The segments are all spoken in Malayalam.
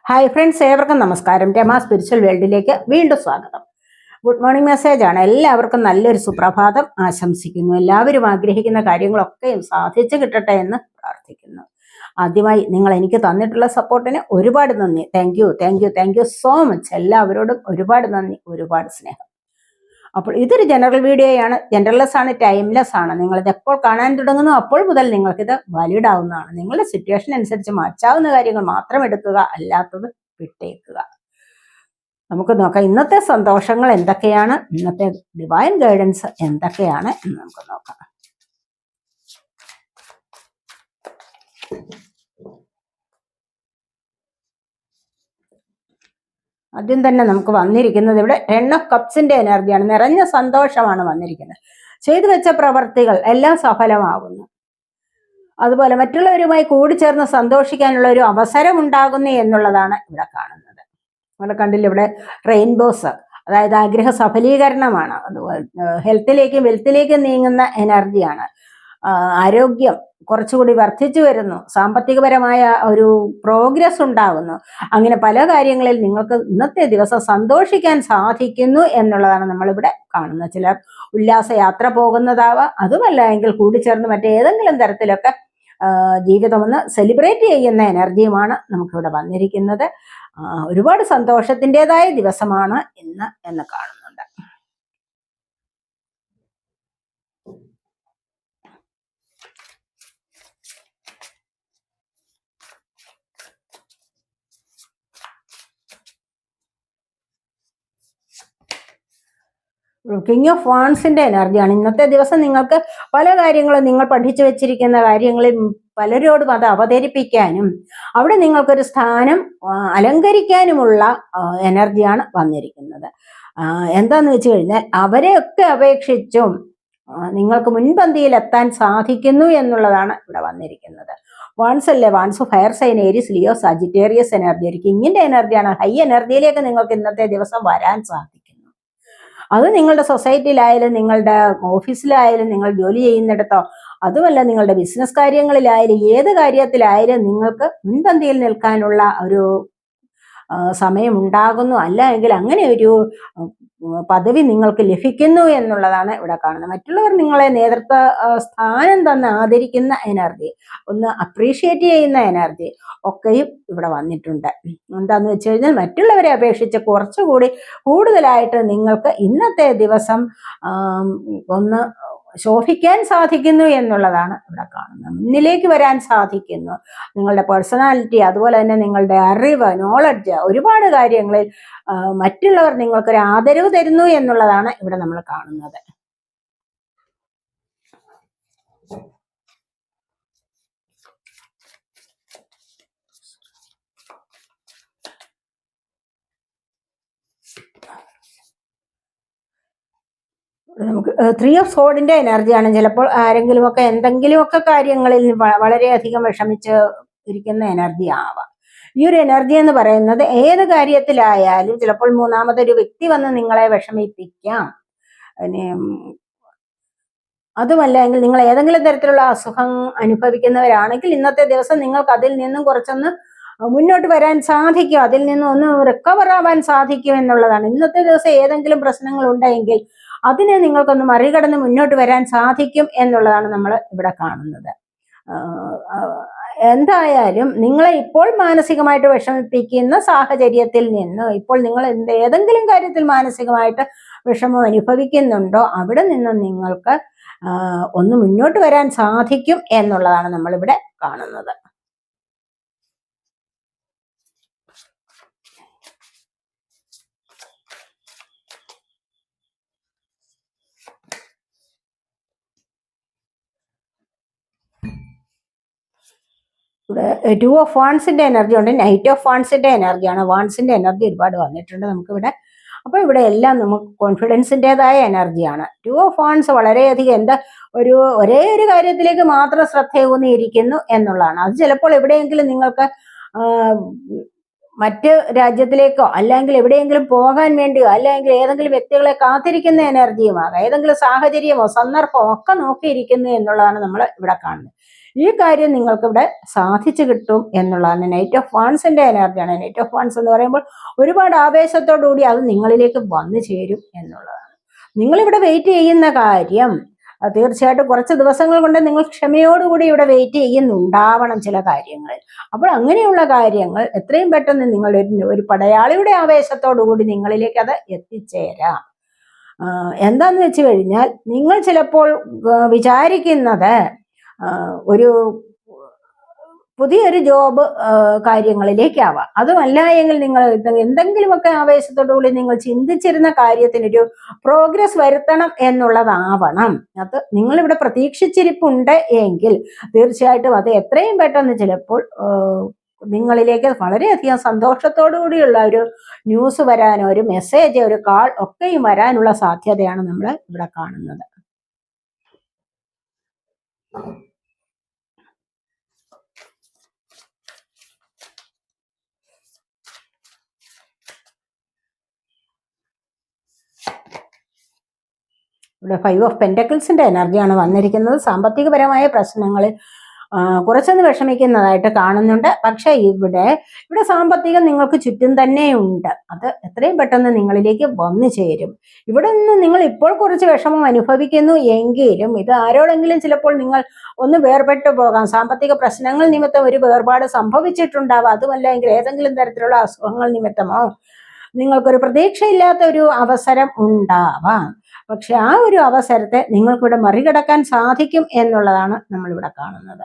ഹായ് ഫ്രണ്ട്സ്, ഏവർക്കും നമസ്കാരം. രമ സ്പിരിച്വൽ വേൾഡിലേക്ക് വീണ്ടും സ്വാഗതം. ഗുഡ് മോർണിംഗ് മെസ്സേജാണ്. എല്ലാവർക്കും നല്ലൊരു സുപ്രഭാതം ആശംസിക്കുന്നു. എല്ലാവരും ആഗ്രഹിക്കുന്ന കാര്യങ്ങളൊക്കെയും സാധിച്ചു കിട്ടട്ടെ എന്ന് പ്രാർത്ഥിക്കുന്നു. ആദ്യമായി നിങ്ങൾ എനിക്ക് തന്നിട്ടുള്ള സപ്പോർട്ടിന് ഒരുപാട് നന്ദി. Thank you so much. എല്ലാവരോടും ഒരുപാട് നന്ദി, ഒരുപാട് സ്നേഹം. അപ്പോൾ ഇതൊരു ജനറൽ വീഡിയോയാണ്. ജനറൽലെസ് ആണ്, ടൈംലെസ് ആണ്. നിങ്ങളിത് എപ്പോൾ കാണാൻ തുടങ്ങുന്നു അപ്പോൾ മുതൽ നിങ്ങൾക്കിത് വാലിഡ് ആവുന്നതാണ്. നിങ്ങളുടെ സിറ്റുവേഷൻ അനുസരിച്ച് മാറ്റാവുന്ന കാര്യങ്ങൾ മാത്രം എടുക്കുക, അല്ലാത്തത് വിട്ടേക്കുക. നമുക്ക് നോക്കാം ഇന്നത്തെ സന്തോഷങ്ങൾ എന്തൊക്കെയാണ്, ഇന്നത്തെ ഡിവൈൻ ഗൈഡൻസ് എന്തൊക്കെയാണ് എന്ന് നമുക്ക് നോക്കാം. ആദ്യം തന്നെ നമുക്ക് വന്നിരിക്കുന്നത് ഇവിടെ 10 ഓഫ് കപ്സിന്റെ എനർജിയാണ്. നിറഞ്ഞ സന്തോഷമാണ് വന്നിരിക്കുന്നത്. ചെയ്തു വെച്ച പ്രവർത്തികൾ എല്ലാം സഫലമാകുന്നു. അതുപോലെ മറ്റുള്ളവരുമായി കൂടിച്ചേർന്ന് സന്തോഷിക്കാനുള്ള ഒരു അവസരം ഉണ്ടാകുന്നു എന്നുള്ളതാണ് ഇവിടെ കാണുന്നത്. നമ്മൾ കണ്ടില്ല, ഇവിടെ റെയിൻബോസ്, അതായത് ആഗ്രഹ സഫലീകരണമാണ്. അതുപോലെ ഹെൽത്തിലേക്കും വെൽത്തിലേക്കും നീങ്ങുന്ന എനർജിയാണ്. ആരോഗ്യം കുറച്ചുകൂടി വർദ്ധിച്ചു വരുന്നു. സാമ്പത്തികപരമായ ഒരു പ്രോഗ്രസ് ഉണ്ടാകുന്നു. അങ്ങനെ പല കാര്യങ്ങളിൽ നിങ്ങൾക്ക് ഇന്നത്തെ ദിവസം സന്തോഷിക്കാൻ സാധിക്കുന്നു എന്നുള്ളതാണ് നമ്മളിവിടെ കാണുന്നത്. ചിലർ ഉല്ലാസയാത്ര പോകുന്നതാവാം, അതുമല്ല എങ്കിൽ കൂടിച്ചേർന്ന് മറ്റേതെങ്കിലും തരത്തിലൊക്കെ ജീവിതം ഒന്ന് സെലിബ്രേറ്റ് ചെയ്യുന്ന എനർജിയുമാണ് നമുക്കിവിടെ വന്നിരിക്കുന്നത്. ഒരുപാട് സന്തോഷത്തിൻ്റെതായ ദിവസമാണ് ഇന്ന് എന്ന് കാണുന്നുണ്ട്. കിങ് ഓഫ് വാൺസിന്റെ എനർജിയാണ്. ഇന്നത്തെ ദിവസം നിങ്ങൾക്ക് പല കാര്യങ്ങളും, നിങ്ങൾ പഠിച്ചു വെച്ചിരിക്കുന്ന കാര്യങ്ങളിൽ പലരോടും അത് അവതരിപ്പിക്കാനും അവിടെ നിങ്ങൾക്കൊരു സ്ഥാനം അലങ്കരിക്കാനുമുള്ള എനർജിയാണ് വന്നിരിക്കുന്നത്. എന്താന്ന് വെച്ച് കഴിഞ്ഞാൽ അവരെയൊക്കെ അപേക്ഷിച്ചും നിങ്ങൾക്ക് മുൻപന്തിയിൽ എത്താൻ സാധിക്കുന്നു എന്നുള്ളതാണ് ഇവിടെ വന്നിരിക്കുന്നത്. വാൺസ് അല്ലേ, wands fire sign, Aries, Leo, Sagittarius energy. ഒരു കിങ്ങിന്റെ എനർജിയാണ്. ഹൈ എനർജിയിലേക്ക് നിങ്ങൾക്ക് ഇന്നത്തെ ദിവസം വരാൻ സാധിക്കുന്നു. അത് നിങ്ങളുടെ സൊസൈറ്റിയിലായാലും, നിങ്ങളുടെ ഓഫീസിലായാലും, നിങ്ങൾ ജോലി ചെയ്യുന്നിടത്തോ, അതുമല്ല നിങ്ങളുടെ ബിസിനസ് കാര്യങ്ങളിലായാലും, ഏത് കാര്യത്തിലായാലും നിങ്ങൾക്ക് മുൻപന്തിയിൽ നിൽക്കാനുള്ള ഒരു സമയം ഉണ്ടാകുന്നു. അല്ല എങ്കിൽ അങ്ങനെ ഒരു പദവി നിങ്ങൾക്ക് ലഭിക്കുന്നു എന്നുള്ളതാണ് ഇവിടെ കാണുന്നത്. മറ്റുള്ളവർ നിങ്ങളെ നേതൃത്വ സ്ഥാനം തന്ന് ആദരിക്കുന്ന എനർജി, ഒന്ന് അപ്രീഷിയേറ്റ് ചെയ്യുന്ന എനർജി ഒക്കെയും ഇവിടെ വന്നിട്ടുണ്ട്. എന്താന്ന് വെച്ച് കഴിഞ്ഞാൽ മറ്റുള്ളവരെ അപേക്ഷിച്ച് കുറച്ചുകൂടി കൂടുതലായിട്ട് നിങ്ങൾക്ക് ഇന്നത്തെ ദിവസം ഒന്ന് ശോഭിക്കാൻ സാധിക്കുന്നു എന്നുള്ളതാണ് ഇവിടെ കാണുന്നത്. മുന്നിലേക്ക് വരാൻ സാധിക്കുന്നു. നിങ്ങളുടെ പേഴ്സണാലിറ്റി, അതുപോലെ തന്നെ നിങ്ങളുടെ അറിവ്, നോളജ്, ഒരുപാട് കാര്യങ്ങളിൽ മറ്റുള്ളവർ നിങ്ങൾക്കൊരു ആദരവ് തരുന്നു എന്നുള്ളതാണ് ഇവിടെ നമ്മൾ കാണുന്നത്. നമുക്ക് 3 ഓഫ് സോഡിന്റെ എനർജിയാണ്. ചിലപ്പോൾ ആരെങ്കിലുമൊക്കെ എന്തെങ്കിലുമൊക്കെ കാര്യങ്ങളിൽ വളരെയധികം വിഷമിച്ച് ഇരിക്കുന്ന എനർജി ആവാം. ഈ ഒരു എനർജി എന്ന് പറയുന്നത് ഏത് കാര്യത്തിലായാലും ചിലപ്പോൾ മൂന്നാമതൊരു വ്യക്തി വന്ന് നിങ്ങളെ വിഷമിപ്പിക്കാം. അതുമല്ല എങ്കിൽ നിങ്ങൾ ഏതെങ്കിലും തരത്തിലുള്ള അസുഖം അനുഭവിക്കുന്നവരാണെങ്കിൽ ഇന്നത്തെ ദിവസം നിങ്ങൾക്ക് അതിൽ നിന്നും കുറച്ചൊന്ന് മുന്നോട്ട് വരാൻ സാധിക്കും. അതിൽ നിന്നും ഒന്ന് റിക്കവർ ആവാൻ സാധിക്കും എന്നുള്ളതാണ്. ഇന്നത്തെ ദിവസം ഏതെങ്കിലും പ്രശ്നങ്ങൾ ഉണ്ടെങ്കിൽ അതിനെ നിങ്ങൾക്കൊന്ന് മറികടന്ന് മുന്നോട്ട് വരാൻ സാധിക്കും എന്നുള്ളതാണ് നമ്മൾ ഇവിടെ കാണുന്നത്. എന്തായാലും നിങ്ങളെ ഇപ്പോൾ മാനസികമായിട്ട് വിഷമിപ്പിക്കുന്ന സാഹചര്യത്തിൽ നിന്ന്, ഇപ്പോൾ നിങ്ങൾ ഏതെങ്കിലും കാര്യത്തിൽ മാനസികമായിട്ട് വിഷമം അനുഭവിക്കുന്നുണ്ടോ അവിടെ നിന്ന് നിങ്ങൾക്ക് ഒന്ന് മുന്നോട്ട് വരാൻ സാധിക്കും എന്നുള്ളതാണ് നമ്മളിവിടെ കാണുന്നത്. ഇവിടെ 2 ഓഫ് വാൺസിന്റെ എനർജി ഉണ്ട്, നൈറ്റ് ഓഫ് വാൺസിന്റെ എനർജിയാണ്. വാൺസിന്റെ എനർജി ഒരുപാട് വന്നിട്ടുണ്ട് നമുക്കിവിടെ. അപ്പോൾ ഇവിടെ എല്ലാം നമുക്ക് കോൺഫിഡൻസിൻ്റെതായ എനർജിയാണ്. 2 ഓഫ് വാൺസ് വളരെയധികം ഒരേ ഒരു കാര്യത്തിലേക്ക് മാത്രം ശ്രദ്ധയൂന്നിയിരിക്കുന്നു എന്നുള്ളതാണ്. അത് ചിലപ്പോൾ എവിടെയെങ്കിലും നിങ്ങൾക്ക് മറ്റ് രാജ്യത്തിലേക്കോ അല്ലെങ്കിൽ എവിടെയെങ്കിലും പോകാൻ വേണ്ടിയോ അല്ലെങ്കിൽ ഏതെങ്കിലും വ്യക്തികളെ കാത്തിരിക്കുന്ന എനർജിയുമാകാം. ഏതെങ്കിലും സാഹചര്യമോ സന്ദർഭമോ ഒക്കെ നോക്കിയിരിക്കുന്നു എന്നുള്ളതാണ് നമ്മൾ ഇവിടെ കാണുന്നത്. ഈ കാര്യം നിങ്ങൾക്ക് ഇവിടെ സാധിച്ചു കിട്ടും എന്നുള്ളതാണ്. നൈറ്റ് ഓഫ് വാൺസിന്റെ എനർജിയാണ്. നൈറ്റ് ഓഫ് വാൺസ് എന്ന് പറയുമ്പോൾ ഒരുപാട് ആവേശത്തോടുകൂടി അത് നിങ്ങളിലേക്ക് വന്നു ചേരും എന്നുള്ളതാണ്. നിങ്ങളിവിടെ വെയിറ്റ് ചെയ്യുന്ന കാര്യം തീർച്ചയായിട്ടും കുറച്ച് ദിവസങ്ങൾ കൊണ്ട് നിങ്ങൾ ക്ഷമയോടുകൂടി ഇവിടെ വെയിറ്റ് ചെയ്യുന്നുണ്ടാവണം ചില കാര്യങ്ങൾ. അപ്പോൾ അങ്ങനെയുള്ള കാര്യങ്ങൾ എത്രയും പെട്ടെന്ന് നിങ്ങൾ ഒരു പടയാളിയുടെ ആവേശത്തോടുകൂടി നിങ്ങളിലേക്ക് അത് എത്തിച്ചേരാം. എന്താന്ന് വെച്ച് കഴിഞ്ഞാൽ നിങ്ങൾ ചിലപ്പോൾ വിചാരിക്കുന്നത് ഒരു പുതിയൊരു ജോബ് കാര്യങ്ങളിലേക്കാവാം. അതുമല്ല എങ്കിൽ നിങ്ങൾ എന്തെങ്കിലുമൊക്കെ ആവേശത്തോടുകൂടി നിങ്ങൾ ചിന്തിച്ചിരുന്ന കാര്യത്തിനൊരു പ്രോഗ്രസ് വരുത്തണം എന്നുള്ളതാവണം. അത് നിങ്ങളിവിടെ പ്രതീക്ഷിച്ചിരിപ്പുണ്ട് എങ്കിൽ തീർച്ചയായിട്ടും അത് എത്രയും പെട്ടെന്ന് ചിലപ്പോൾ നിങ്ങളിലേക്ക് വളരെയധികം സന്തോഷത്തോടു കൂടിയുള്ള ഒരു ന്യൂസ് വരാനോ ഒരു മെസ്സേജ് ഒരു കാൾ ഒക്കെയും വരാനുള്ള സാധ്യതയാണ് നമ്മൾ ഇവിടെ കാണുന്നത്. ഇവിടെ 5 ഓഫ് പെന്റക്കിൾസിന്റെ എനർജിയാണ് വന്നിരിക്കുന്നത്. സാമ്പത്തികപരമായ പ്രശ്നങ്ങളിൽ കുറച്ചൊന്ന് വിഷമിക്കുന്നതായിട്ട് കാണുന്നുണ്ട്. പക്ഷെ ഇവിടെ സാമ്പത്തികം നിങ്ങൾക്ക് ചുറ്റും തന്നെ ഉണ്ട്. അത് എത്രയും പെട്ടെന്ന് നിങ്ങളിലേക്ക് വന്നു ചേരും. ഇവിടെ നിന്ന് നിങ്ങൾ ഇപ്പോൾ കുറച്ച് വിഷമം അനുഭവിക്കുന്നു എങ്കിലും ഇത് ആരോടെങ്കിലും ചിലപ്പോൾ നിങ്ങൾ ഒന്ന് വേർപെട്ടു പോകാം. സാമ്പത്തിക പ്രശ്നങ്ങൾ നിമിത്തം ഒരു വേർപാട് സംഭവിച്ചിട്ടുണ്ടാവാം. അതുമല്ലെങ്കിൽ ഏതെങ്കിലും തരത്തിലുള്ള അസുഖങ്ങൾ നിമിത്തമോ നിങ്ങൾക്കൊരു പ്രതീക്ഷയില്ലാത്ത ഒരു അവസരം ഉണ്ടാവാം. പക്ഷെ ആ ഒരു അവസരത്തെ നിങ്ങൾക്കിവിടെ മറികടക്കാൻ സാധിക്കും എന്നുള്ളതാണ് നമ്മളിവിടെ കാണുന്നത്.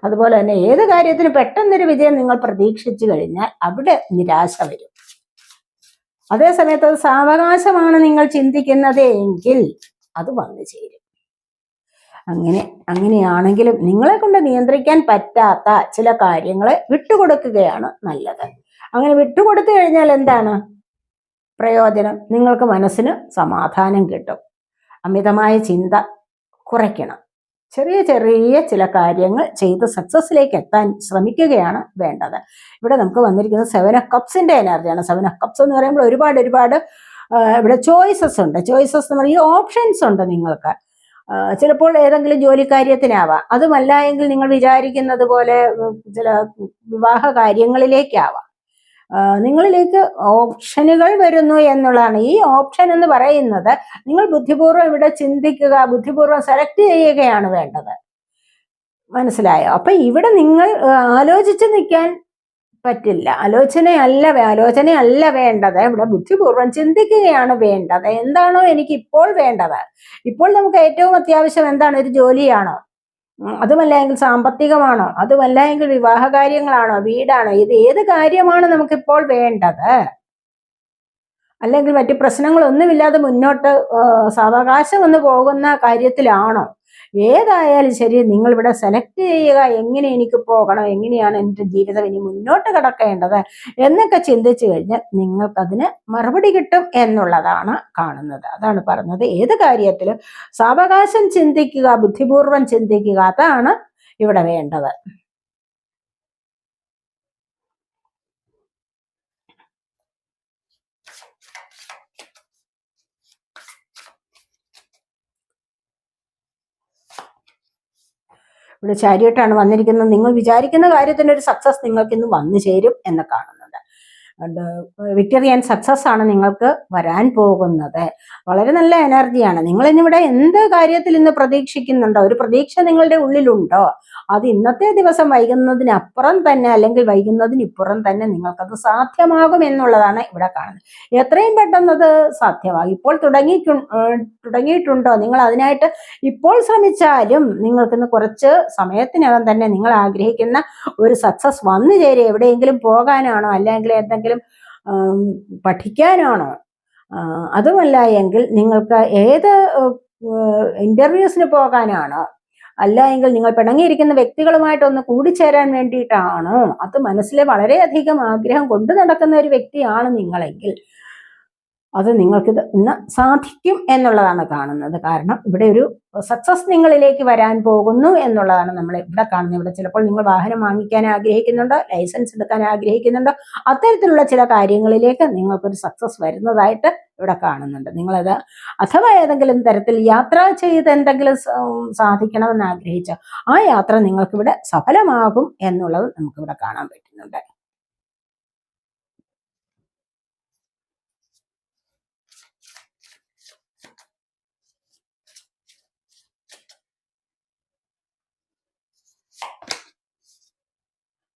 അതുപോലെ തന്നെ ഏത് കാര്യത്തിന് പെട്ടെന്നൊരു വിജയം നിങ്ങൾ പ്രതീക്ഷിച്ചു കഴിഞ്ഞാൽ അവിടെ നിരാശ വരും. അതേ സമയത്ത് അത് സാവകാശമാണ് നിങ്ങൾ ചിന്തിക്കുന്നത് എങ്കിൽ അത് വന്നു ചേരും. അങ്ങനെയാണെങ്കിലും നിങ്ങളെ കൊണ്ട് നിയന്ത്രിക്കാൻ പറ്റാത്ത ചില കാര്യങ്ങളെ വിട്ടുകൊടുക്കുകയാണ് നല്ലത്. അങ്ങനെ വിട്ടുകൊടുത്തു കഴിഞ്ഞാൽ എന്താണ് പ്രയോജനം? നിങ്ങൾക്ക് മനസ്സിന് സമാധാനം കിട്ടും. അമിതമായ ചിന്ത കുറയ്ക്കണം. ചെറിയ ചെറിയ ചില കാര്യങ്ങൾ ചെയ്ത് സക്സസ്സിലേക്ക് എത്താൻ ശ്രമിക്കുകയാണ് വേണ്ടത്. ഇവിടെ നമുക്ക് വന്നിരിക്കുന്നത് 7 ഓഫ് കപ്സിന്റെ എനർജിയാണ്. 7 ഓഫ് കപ്സ് എന്ന് പറയുമ്പോൾ ഒരുപാട് ഇവിടെ ചോയ്സസ് ഉണ്ട്. ചോയ്സസ് എന്ന് പറയുമ്പോൾ ഓപ്ഷൻസ് ഉണ്ട് നിങ്ങൾക്ക്. ചിലപ്പോൾ ഏതെങ്കിലും ജോലി കാര്യത്തിനാവാം. അതുമല്ല എങ്കിൽ നിങ്ങൾ വിചാരിക്കുന്നത് പോലെ ചില വിവാഹ കാര്യങ്ങളിലേക്കാവാം. നിങ്ങളിലേക്ക് ഓപ്ഷനുകൾ വരുന്നു എന്നുള്ളതാണ്. ഈ ഓപ്ഷൻ എന്ന് പറയുന്നത് നിങ്ങൾ ബുദ്ധിപൂർവ്വം ഇവിടെ ചിന്തിക്കുക, ബുദ്ധിപൂർവ്വം സെലക്ട് ചെയ്യുകയാണ് വേണ്ടത്. മനസ്സിലായോ? അപ്പൊ ഇവിടെ നിങ്ങൾ ആലോചിച്ച് നിൽക്കാൻ പറ്റില്ല. ആലോചനയല്ല വേണ്ടത്. ഇവിടെ ബുദ്ധിപൂർവ്വം ചിന്തിക്കുകയാണ് വേണ്ടത്. എന്താണോ എനിക്ക് ഇപ്പോൾ വേണ്ടത്? ഇപ്പോൾ നമുക്ക് ഏറ്റവും അത്യാവശ്യം എന്താണ്? ഒരു ജോലിയാണോ? അതുമല്ല എങ്കിൽ സാമ്പത്തികമാണോ? അതുമല്ല എങ്കിൽ വിവാഹ കാര്യങ്ങളാണോ? വീടാണോ? ഇത് ഏത് കാര്യമാണ് നമുക്കിപ്പോൾ വേണ്ടത്? അല്ലെങ്കിൽ മറ്റു പ്രശ്നങ്ങളൊന്നുമില്ലാതെ മുന്നോട്ട് സാവകാശം വന്ന് പോകുന്ന കാര്യത്തിലാണോ? ഏതായാലും ശരി, നിങ്ങൾ ഇവിടെ സെലക്ട് ചെയ്യുക. എങ്ങനെ എനിക്ക് പോകണം, എങ്ങനെയാണ് എൻ്റെ ജീവിതം ഇനി മുന്നോട്ട് കടക്കേണ്ടത് എന്നൊക്കെ ചിന്തിച്ചു കഴിഞ്ഞാൽ നിങ്ങൾക്കതിന് മറുപടി കിട്ടും എന്നുള്ളതാണ് കാണുന്നത്. അതാണ് പറഞ്ഞത്, ഏത് കാര്യത്തിലും സാവകാശം ചിന്തിക്കുക, ബുദ്ധിപൂർവം ചിന്തിക്കുക. അതാണ് ഇവിടെ വേണ്ടത്. ഇവിടെ ചാരിയട്ടാണ് വന്നിരിക്കുന്നത്. നിങ്ങൾ വിചാരിക്കുന്ന കാര്യത്തിന് ഒരു സക്സസ് നിങ്ങൾക്ക് ഇന്ന് വന്നു ചേരും എന്ന് കാണുന്നുണ്ട്. വിക്ടറി ആൻഡ് സക്സസ് ആണ് നിങ്ങൾക്ക് വരാൻ പോകുന്നത്. വളരെ നല്ല എനർജിയാണ്. നിങ്ങൾ ഇന്നിവിടെ എന്ത് കാര്യത്തിൽ ഇന്ന് പ്രതീക്ഷിക്കുന്നുണ്ടോ, ഒരു പ്രതീക്ഷ നിങ്ങളുടെ ഉള്ളിലുണ്ടോ, അത് ഇന്നത്തെ ദിവസം വൈകുന്നതിനപ്പുറം തന്നെ അല്ലെങ്കിൽ വൈകുന്നതിനിപ്പുറം തന്നെ നിങ്ങൾക്കത് സാധ്യമാകും എന്നുള്ളതാണ് ഇവിടെ കാണുന്നത്. എത്രയും പെട്ടെന്ന് അത് സാധ്യമാകും. ഇപ്പോൾ തുടങ്ങിയിട്ടുണ്ടോ? നിങ്ങൾ അതിനായിട്ട് ഇപ്പോൾ ശ്രമിച്ചാലും നിങ്ങൾക്കിന്ന് കുറച്ച് സമയത്തിനകം തന്നെ നിങ്ങൾ ആഗ്രഹിക്കുന്ന ഒരു സക്സസ് വന്നു ചേരും. എവിടെയെങ്കിലും പോകാനാണോ, അല്ലെങ്കിൽ എന്തെങ്കിലും പഠിക്കാനാണോ, അതുമല്ല എങ്കിൽ നിങ്ങൾക്ക് ഏത് ഇന്റർവ്യൂസിന് പോകാനാണോ, അല്ല എങ്കിൽ നിങ്ങൾ പിണങ്ങിയിരിക്കുന്ന വ്യക്തികളുമായിട്ടൊന്ന് കൂടിച്ചേരാൻ വേണ്ടിയിട്ടാണോ, അത് മനസ്സിൽ വളരെയധികം ആഗ്രഹം കൊണ്ടു നടക്കുന്ന ഒരു വ്യക്തിയാണ് നിങ്ങളെങ്കിൽ അത് നിങ്ങൾക്കിത് ഇന്ന് സാധിക്കും എന്നുള്ളതാണ് കാണുന്നത്. കാരണം ഇവിടെ ഒരു സക്സസ് നിങ്ങളിലേക്ക് വരാൻ പോകുന്നു എന്നുള്ളതാണ് നമ്മൾ ഇവിടെ കാണുന്നത്. ഇവിടെ ചിലപ്പോൾ നിങ്ങൾ വാഹനം വാങ്ങിക്കാൻ ആഗ്രഹിക്കുന്നുണ്ടോ, ലൈസൻസ് എടുക്കാൻ ആഗ്രഹിക്കുന്നുണ്ടോ, അത്തരത്തിലുള്ള ചില കാര്യങ്ങളിലേക്ക് നിങ്ങൾക്കൊരു സക്സസ് വരുന്നതായിട്ട് ഇവിടെ കാണുന്നുണ്ട്. നിങ്ങളത് അഥവാ ഏതെങ്കിലും തരത്തിൽ യാത്ര ചെയ്ത് എന്തെങ്കിലും സാധിക്കണമെന്ന് ആഗ്രഹിച്ച ആ യാത്ര നിങ്ങൾക്കിവിടെ സഫലമാകും എന്നുള്ളത് നമുക്കിവിടെ കാണാൻ പറ്റുന്നുണ്ട്.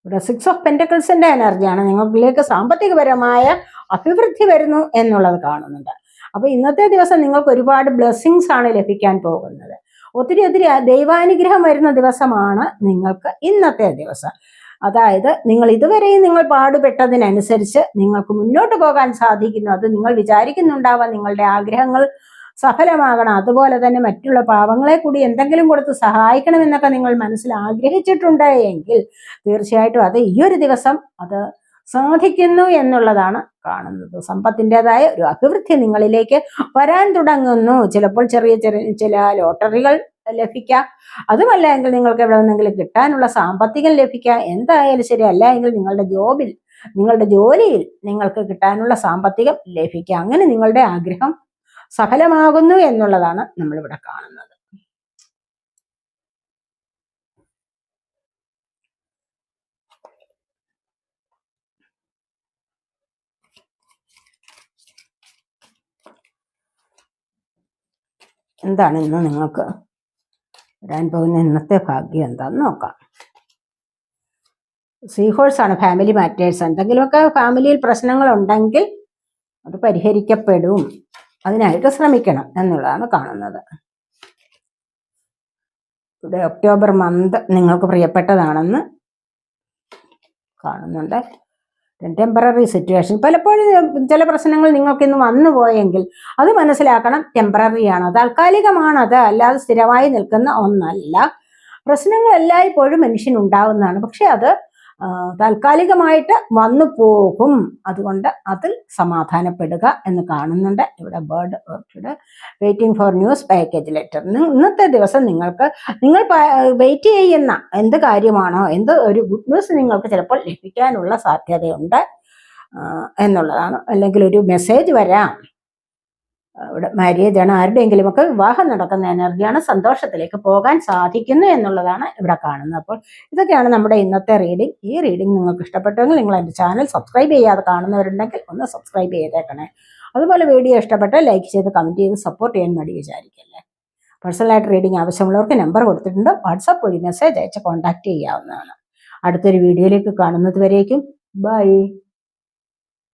ഇവിടെ 6 ഓഫ് പെന്റക്കിൾസിന്റെ എനർജിയാണ്. നിങ്ങളിലേക്ക് സാമ്പത്തികപരമായ അഭിവൃദ്ധി വരുന്നു എന്നുള്ളത് കാണുന്നുണ്ട്. അപ്പൊ ഇന്നത്തെ ദിവസം നിങ്ങൾക്ക് ഒരുപാട് ബ്ലെസ്സിങ്സ് ആണ് ലഭിക്കാൻ പോകുന്നത്. ഒത്തിരി ദൈവാനുഗ്രഹം വരുന്ന ദിവസമാണ് നിങ്ങൾക്ക് ഇന്നത്തെ ദിവസം. അതായത് നിങ്ങൾ ഇതുവരെയും നിങ്ങൾ പാടുപെട്ടതിനനുസരിച്ച് നിങ്ങൾക്ക് മുന്നോട്ട് പോകാൻ സാധിക്കുന്നു. അത് നിങ്ങൾ വിചാരിക്കുന്നുണ്ടാവാം നിങ്ങളുടെ ആഗ്രഹങ്ങൾ സഫലമാകണം, അതുപോലെ തന്നെ മറ്റുള്ള പാവങ്ങളെ കൂടി എന്തെങ്കിലും കൊടുത്ത് സഹായിക്കണമെന്നൊക്കെ നിങ്ങൾ മനസ്സിൽ ആഗ്രഹിച്ചിട്ടുണ്ട് എങ്കിൽ തീർച്ചയായിട്ടും അത് ഈ ഒരു ദിവസം അത് സാധിക്കുന്നു എന്നുള്ളതാണ് കാണുന്നത്. സമ്പത്തിൻ്റെതായ ഒരു അഭിവൃദ്ധി നിങ്ങളിലേക്ക് വരാൻ തുടങ്ങുന്നു. ചിലപ്പോൾ ചെറിയ ചില ലോട്ടറികൾ ലഭിക്കാം, അതുമല്ല എങ്കിൽ നിങ്ങൾക്ക് എവിടെ നിന്നെങ്കിലും കിട്ടാനുള്ള സാമ്പത്തികം ലഭിക്കാം. എന്തായാലും ശരി, അല്ല എങ്കിൽ നിങ്ങളുടെ ജോലിയിൽ നിങ്ങൾക്ക് കിട്ടാനുള്ള സാമ്പത്തികം ലഭിക്കാം. അങ്ങനെ നിങ്ങളുടെ ആഗ്രഹം സഫലമാകുന്നു എന്നുള്ളതാണ് നമ്മളിവിടെ കാണുന്നത്. എന്താണ് ഇന്ന് നിങ്ങൾക്ക് വരാൻ പോകുന്ന ഇന്നത്തെ ഭാഗ്യം എന്താന്ന് നോക്കാം. സീഹോഴ്സ് ആണ്. Family matters. എന്തെങ്കിലുമൊക്കെ ഫാമിലിയിൽ പ്രശ്നങ്ങൾ ഉണ്ടെങ്കിൽ അത് പരിഹരിക്കപ്പെടും, അതിനായിട്ട് ശ്രമിക്കണം എന്നുള്ളതാണ് കാണുന്നത്. ഇവിടെ ഒക്ടോബർ മന്ത് നിങ്ങൾക്ക് പ്രിയപ്പെട്ടതാണെന്ന് കാണുന്നുണ്ട്. Temporary situation. പലപ്പോഴും ചില പ്രശ്നങ്ങൾ നിങ്ങൾക്ക് ഇന്ന് വന്നു പോയെങ്കിൽ അത് മനസ്സിലാക്കണം, ടെമ്പററിയാണ്, താൽക്കാലികമാണത്, അല്ലാതെ സ്ഥിരമായി നിൽക്കുന്ന ഒന്നല്ല. പ്രശ്നങ്ങൾ എല്ലായ്പ്പോഴും മനുഷ്യനുണ്ടാവുന്നതാണ്, പക്ഷെ അത് താൽക്കാലികമായിട്ട് വന്നു പോകും. അതുകൊണ്ട് അതിൽ സമാധാനപ്പെടുക എന്ന് കാണുന്നുണ്ട്. ഇവിടെ bird orchid waiting for news package letter. ഇന്നത്തെ ദിവസം നിങ്ങൾ വെയിറ്റ് ചെയ്യുന്ന എന്ത് കാര്യമാണോ, എന്ത് ഒരു ഗുഡ് ന്യൂസ് നിങ്ങൾക്ക് ചിലപ്പോൾ ലഭിക്കാനുള്ള സാധ്യതയുണ്ട് എന്നുള്ളതാണ്. അല്ലെങ്കിൽ ഒരു മെസ്സേജ് വരാം. ഇവിടെ മാര്യേജ് ആണ്, ആരുടെയെങ്കിലുമൊക്കെ വിവാഹം നടക്കുന്ന എനർജിയാണ്, സന്തോഷത്തിലേക്ക് പോകാൻ സാധിക്കുന്നു എന്നുള്ളതാണ് ഇവിടെ കാണുന്നത്. അപ്പോൾ ഇതൊക്കെയാണ് നമ്മുടെ ഇന്നത്തെ റീഡിംഗ്. ഈ റീഡിംഗ് നിങ്ങൾക്ക് ഇഷ്ടപ്പെട്ടെങ്കിൽ നിങ്ങൾ എൻ്റെ ചാനൽ സബ്സ്ക്രൈബ് ചെയ്യാതെ കാണുന്നവരുണ്ടെങ്കിൽ ഒന്ന് സബ്സ്ക്രൈബ് ചെയ്തേക്കണേ. അതുപോലെ വീഡിയോ ഇഷ്ടപ്പെട്ടാൽ ലൈക്ക് ചെയ്ത് കമൻറ്റ് ചെയ്ത് സപ്പോർട്ട് ചെയ്യാൻ മടി വിചാരിക്കല്ലേ. പേഴ്സണലായിട്ട് റീഡിംഗ് ആവശ്യമുള്ളവർക്ക് നമ്പർ കൊടുത്തിട്ടുണ്ട്, വാട്സാപ്പ് വഴി മെസ്സേജ് അയച്ച് കോൺടാക്ട് ചെയ്യാവുന്നതാണ്. അടുത്തൊരു വീഡിയോയിലേക്ക് കാണുന്നത് വരേക്കും ബൈ.